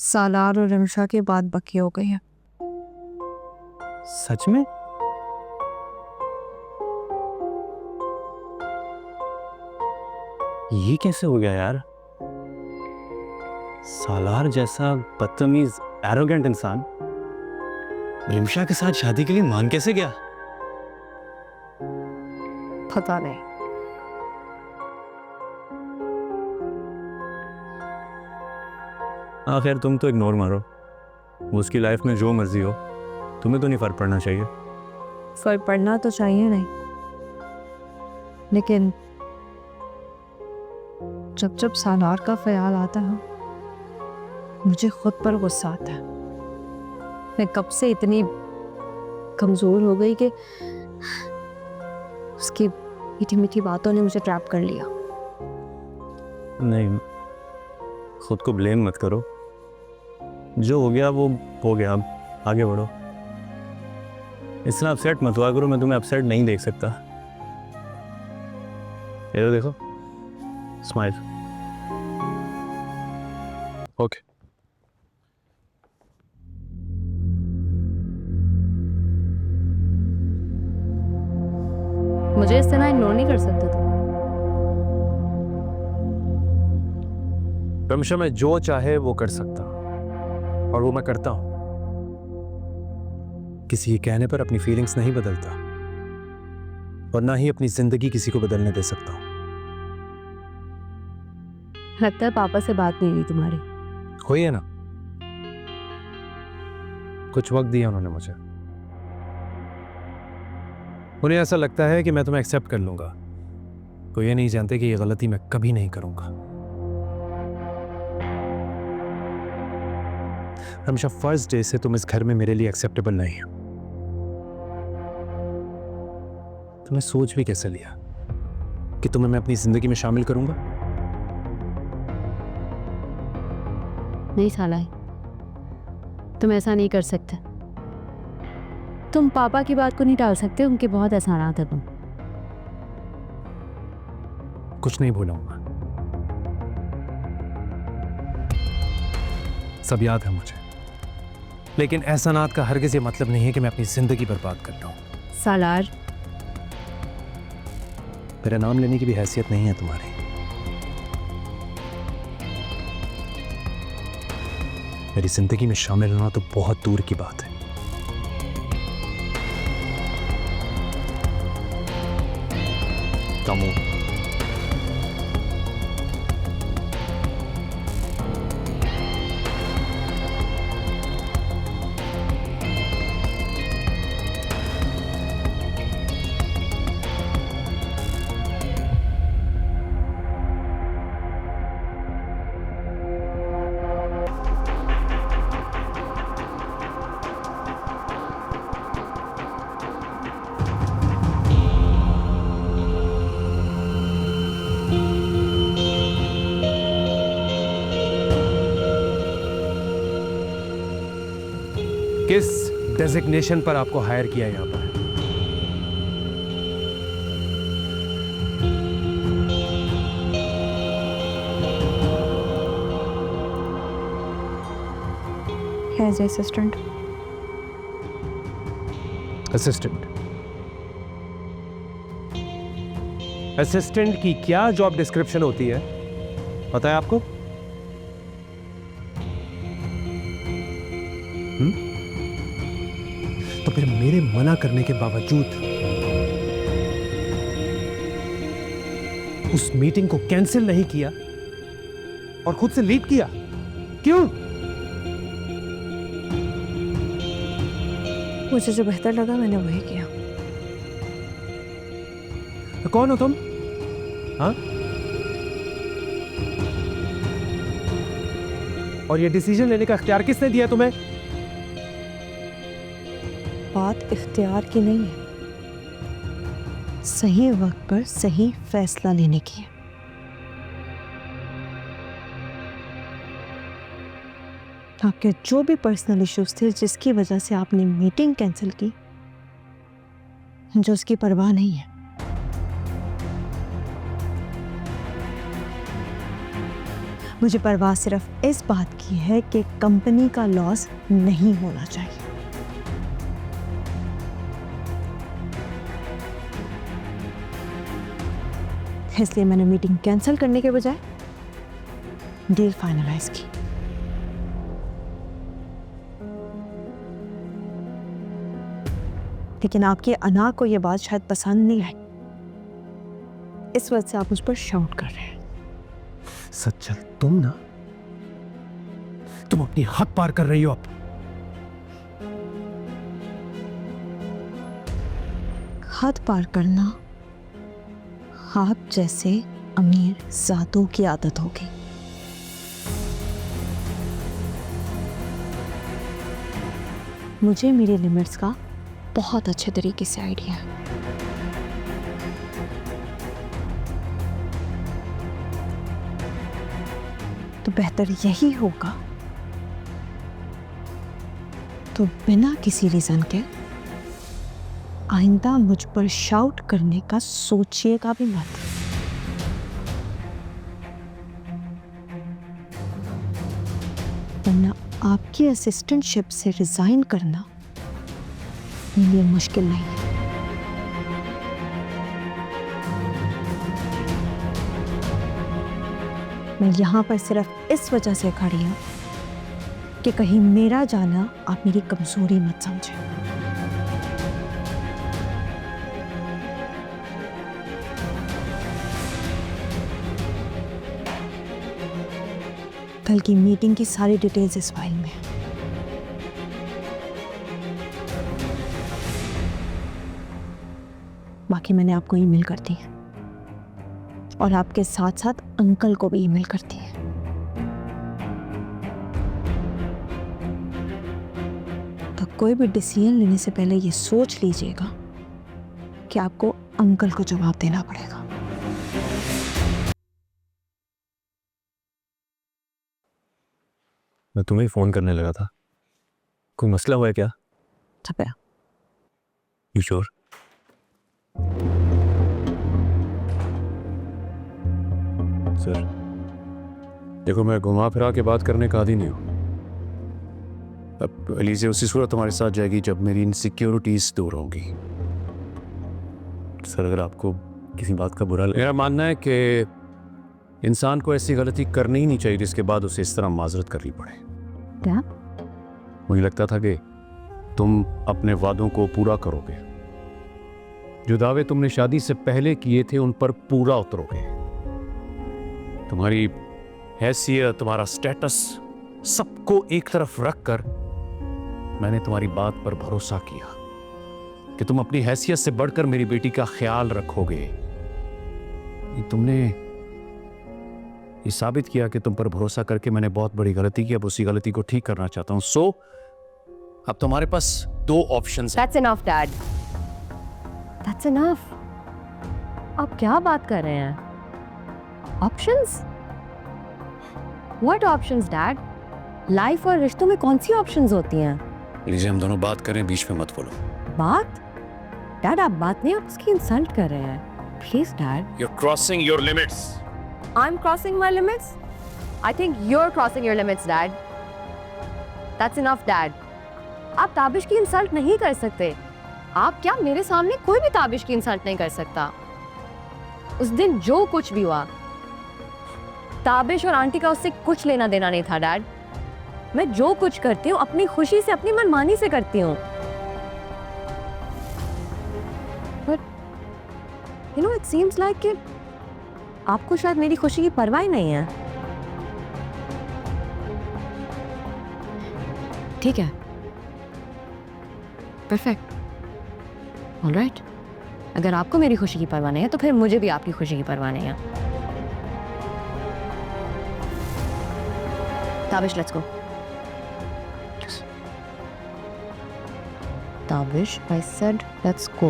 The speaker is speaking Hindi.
सालार और रिमशा के बाद बकी हो गई है। सच में? ये कैसे हो गया यार? सालार जैसा बदतमीज एरोगेंट इंसान रिमशा के साथ शादी के लिए मान कैसे गया? पता नहीं। हाँ खैर, तुम तो इग्नोर मारो। वो उसकी लाइफ में जो मर्जी हो, तुम्हें तो नहीं फर्क पड़ना चाहिए। फर्क पड़ना तो चाहिए नहीं, लेकिन जब जब सालार का ख्याल आता है मुझे खुद पर गुस्सा आता है। मैं कब से इतनी कमजोर हो गई कि उसकी मीठी मीठी बातों ने मुझे ट्रैप कर लिया। नहीं, खुद को ब्लेम मत करो। जो हो गया वो हो गया, अब आगे बढ़ो। इतना अपसेट मत हुआ करो, मैं तुम्हें अपसेट नहीं देख सकता। ये देखो, स्माइल। ओके। मुझे इस तरह इग्नोर नहीं कर सकते थे। रमशा मैं जो चाहे वो कर सकता और वो मैं करता हूं। किसी के कहने पर अपनी फीलिंग्स नहीं बदलता और ना ही अपनी जिंदगी किसी को बदलने दे सकता हूं। लगता है पापा से बात नहीं हुई तुम्हारी। हुई है ना, कुछ वक्त दिया उन्होंने मुझे। उन्हें ऐसा लगता है कि मैं तुम्हें एक्सेप्ट कर लूंगा। वो ये नहीं जानते कि ये गलती मैं कभी नहीं करूंगा। हमेशा फर्स्ट डे से तुम इस घर में मेरे लिए एक्सेप्टेबल नहीं हो। तुमने सोच भी कैसे लिया कि तुम्हें मैं अपनी जिंदगी में शामिल करूंगा? नहीं साला, तुम ऐसा नहीं कर सकते। तुम पापा की बात को नहीं टाल सकते, उनके बहुत एहसानात है तुम। कुछ नहीं भूलूंगा, सब याद है मुझे। लेकिन एहसानात का हरगिज ये मतलब नहीं है कि मैं अपनी जिंदगी बर्बाद कर लूं। सालार, मेरा नाम लेने की भी हैसियत नहीं है तुम्हारी। मेरी जिंदगी में शामिल होना तो बहुत दूर की बात है। कामू, किस डेजिग्नेशन पर आपको हायर किया यहां पर? As assistant. असिस्टेंट? असिस्टेंट की क्या जॉब डिस्क्रिप्शन होती है, पता है आपको? तो फिर मेरे मना करने के बावजूद उस मीटिंग को कैंसिल नहीं किया और खुद से लीड किया, क्यों? मुझे जो बेहतर लगा मैंने वही किया। तो कौन हो तुम? हाँ? और ये डिसीजन लेने का इख्तियार किसने दिया तुम्हें? बात इख्तियार की नहीं है, सही वक्त पर सही फैसला लेने की है। आपके जो भी पर्सनल इश्यूज थे जिसकी वजह से आपने मीटिंग कैंसिल की, जो उसकी परवाह नहीं है। मुझे परवाह सिर्फ इस बात की है कि कंपनी का लॉस नहीं होना चाहिए। इसलिए मैंने मीटिंग कैंसिल करने के बजाय डील फाइनलाइज की। लेकिन आपके अना को यह बात शायद पसंद नहीं आई, इस वजह से आप मुझ पर शाउट कर रहे हैं। सच्चल, तुम अपनी हद पार कर रही हो अब। हद पार करना आप जैसे अमीर जातों की आदत होगी। मुझे मेरे लिमिट्स का बहुत अच्छे तरीके से आइडिया है। तो बेहतर यही होगा तो बिना किसी रीजन के आइंदा मुझ पर शाउट करने का सोचिएगा भी मत। वरना आपकी असिस्टेंटशिप से रिजाइन करना मेरे लिए मुश्किल नहीं है। मैं यहां पर सिर्फ इस वजह से खड़ी हूं कि कहीं मेरा जाना आप मेरी कमजोरी मत समझें। कल की मीटिंग की सारी डिटेल्स इस फाइल में है। बाकी मैंने आपको ईमेल कर दी है और आपके साथ साथ अंकल को भी ईमेल कर दी है। तो कोई भी डिसीजन लेने से पहले ये सोच लीजिएगा कि आपको अंकल को जवाब देना पड़ेगा। मैं तुम्हें ही फोन करने लगा था। कोई मसला हुआ है क्या? छपया। You sure? सर, देखो, मैं घुमा फिरा के बात करने का आदी नहीं हूं। अब अलीज़ा उसी सूरत हमारे साथ जाएगी जब मेरी इनसिक्योरिटीज दूर होंगी। सर अगर आपको किसी बात का बुरा लगे। मेरा मानना है कि इंसान को ऐसी गलती करनी ही नहीं चाहिए जिसके बाद उसे इस तरह माजरत करनी पड़े। क्या? मुझे लगता था कि तुम अपने वादों को पूरा करोगे। जो दावे तुमने शादी से पहले किए थे उन पर पूरा उतरोगे। तुम्हारी हैसियत, तुम्हारा स्टेटस, सबको एक तरफ रखकर मैंने तुम्हारी बात पर भरोसा किया कि तुम अपनी हैसियत से बढ़कर मेरी बेटी का ख्याल रखोगे। तुमने ये साबित किया कि तुम पर भरोसा करके मैंने बहुत बड़ी गलती की। अब उसी गलती को ठीक करना चाहता हूं। सो अब तुम्हारे पास दो ऑप्शंस हैं। That's enough, Dad. That's enough. आप क्या बात कर रहे हैं? Options? What options, Dad? Life और रिश्तों में कौन सी ऑप्शंस होती हैं? लीजिए, हम दोनों बात करें, बीच में मत बोलो। बात? डैड आप बात नहीं, आप उसकी इंसल्ट कर रहे हैं। Please dad. You're crossing your limits. I'm crossing my limits? I think you're crossing your limits, Dad. That's enough, Dad. आप ताबिश की इंसल्ट नहीं कर सकते। आप क्या, मेरे सामने कोई भी ताबिश की इंसल्ट नहीं कर सकता। उस दिन जो कुछ भी हुआ, ताबिश और आंटी का उससे कुछ लेना देना नहीं था, डैड। मैं जो कुछ करती हूँ अपनी खुशी से, अपनी मनमानी से करती हूँ। But you know, it seems like कि आपको शायद मेरी खुशी की परवाह ही नहीं है। ठीक है, परफेक्ट, ऑलराइट। अगर आपको मेरी खुशी की परवाह नहीं है तो फिर मुझे भी आपकी खुशी की परवाह नहीं है। Tabish, let's go. Tabish, I said let's go.